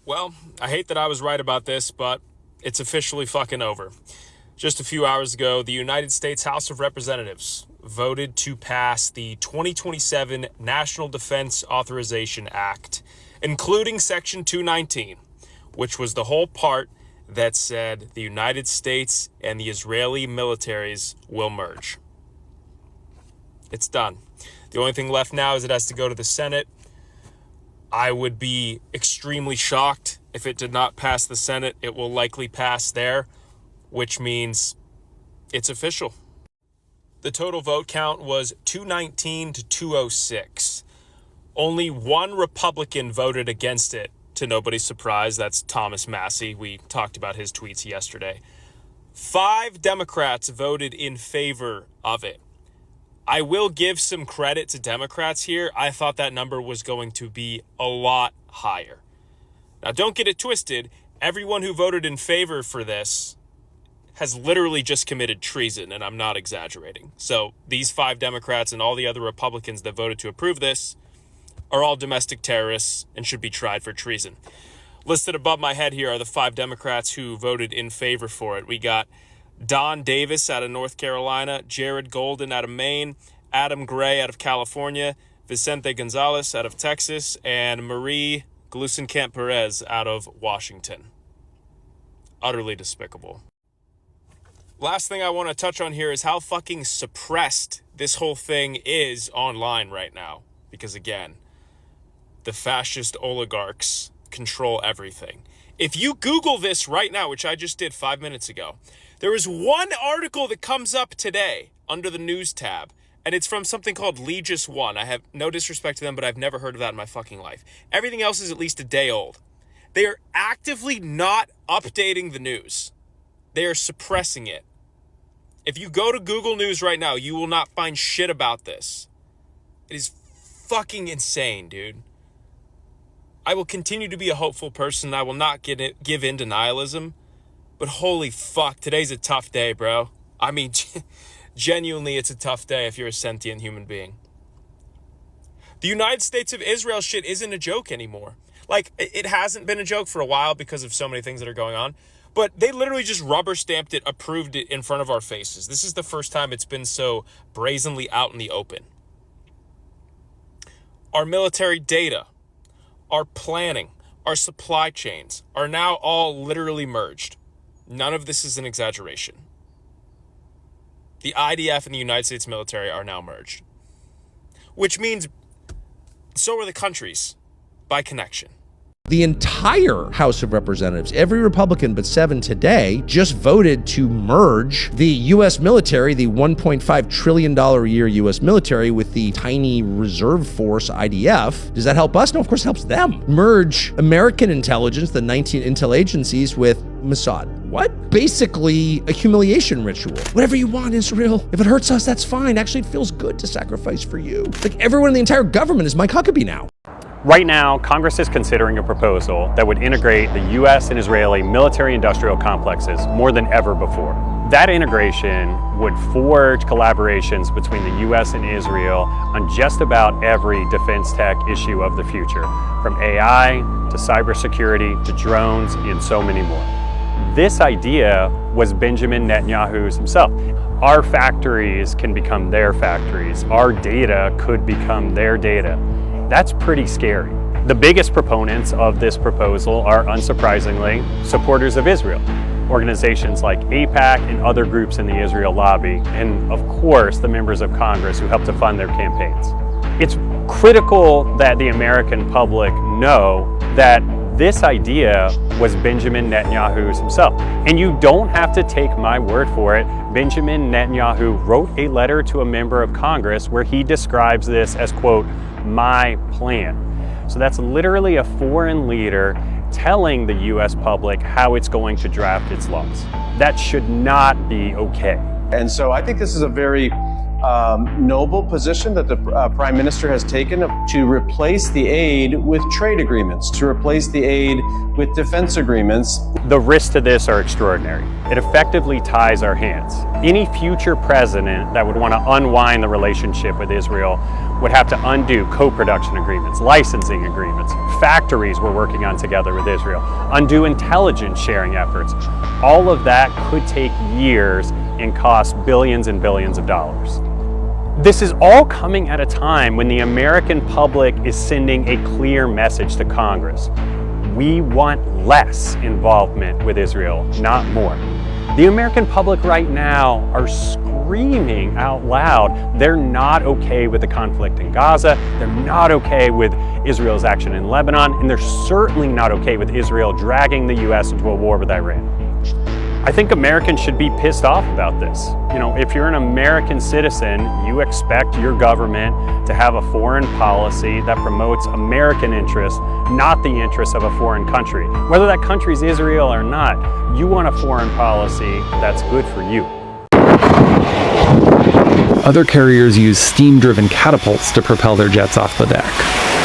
Well, I hate that I was right about this, but it's officially fucking over. Just a few hours ago, the United States House of Representatives voted to pass the 2027 National Defense Authorization Act, including Section 219, which was the whole part that said the United States and the Israeli militaries will merge. It's done. The only thing left now is it has to go to the Senate. I would be extremely shocked if it did not pass the Senate. It will likely pass there, which means it's official. The total vote count was 219 to 206. Only one Republican voted against it, to nobody's surprise. That's Thomas Massie. We talked about his tweets yesterday. 5 Democrats voted in favor of it. I will give some credit to Democrats here. I thought that number was going to be a lot higher. Now, don't get it twisted. Everyone who voted in favor for this has literally just committed treason, and I'm not exaggerating. So these 5 Democrats and all the other Republicans that voted to approve this are all domestic terrorists and should be tried for treason. Listed above my head here are the 5 Democrats who voted in favor for it. We got Don Davis out of North Carolina, Jared Golden out of Maine, Adam Gray out of California, Vicente Gonzalez out of Texas, and Marie Gluesenkamp-Perez out of Washington. Utterly despicable. Last thing I want to touch on here is how fucking suppressed this whole thing is online right now. Because again, the fascist oligarchs control everything. If you Google this right now, which I just did 5 minutes ago, there is one article that comes up today under the news tab, and it's from something called Legis One. I have no disrespect to them, but I've never heard of that in my fucking life. Everything else is at least a day old. They are actively not updating the news. They are suppressing it. If you go to Google News right now, you will not find shit about this. It is fucking insane, dude. I will continue to be a hopeful person. I will not give in to nihilism. But holy fuck, today's a tough day, bro. I mean, genuinely, it's a tough day if you're a sentient human being. The United States of Israel shit isn't a joke anymore. Like, it hasn't been a joke for a while because of so many things that are going on. But they literally just rubber stamped it, approved it in front of our faces. This is the first time it's been so brazenly out in the open. Our military data, our planning, our supply chains are now all literally merged. None of this is an exaggeration. The IDF and the United States military are now merged. Which means so are the countries by connection. The entire House of Representatives, every Republican but 7 today, just voted to merge the U.S. military, the $1.5 trillion a year U.S. military, with the tiny reserve force IDF. Does that help us? No, of course it helps them. Merge American intelligence, the 19 intel agencies, with Mossad. What? Basically a humiliation ritual. Whatever you want, Israel. If it hurts us, that's fine. Actually, it feels good to sacrifice for you. Like, everyone in the entire government is Mike Huckabee now. Right now, Congress is considering a proposal that would integrate the U.S. and Israeli military-industrial complexes more than ever before. That integration would forge collaborations between the U.S. and Israel on just about every defense tech issue of the future, from AI to cybersecurity to drones and so many more. This idea was Benjamin Netanyahu's himself. Our factories can become their factories. Our data could become their data. That's pretty scary. The biggest proponents of this proposal are, unsurprisingly, supporters of Israel. Organizations like AIPAC and other groups in the Israel lobby, and of course, the members of Congress who help to fund their campaigns. It's critical that the American public know that this idea was Benjamin Netanyahu's himself. And you don't have to take my word for it. Benjamin Netanyahu wrote a letter to a member of Congress where he describes this as, quote, my plan. So that's literally a foreign leader telling the US public how it's going to draft its laws. That should not be okay. And so I think this is a very noble position that the Prime Minister has taken to replace the aid with trade agreements, to replace the aid with defense agreements. The risks to this are extraordinary. It effectively ties our hands. Any future president that would want to unwind the relationship with Israel would have to undo co-production agreements, licensing agreements, factories we're working on together with Israel, undo intelligence sharing efforts. All of that could take years and cost billions and billions of dollars. This is all coming at a time when the American public is sending a clear message to Congress. We want less involvement with Israel, not more. The American public right now are screaming out loud they're not okay with the conflict in Gaza, they're not okay with Israel's action in Lebanon, and they're certainly not okay with Israel dragging the US into a war with Iran. I think Americans should be pissed off about this. You know, if you're an American citizen, you expect your government to have a foreign policy that promotes American interests, not the interests of a foreign country. Whether that country is Israel or not, you want a foreign policy that's good for you. Other carriers use steam-driven catapults to propel their jets off the deck.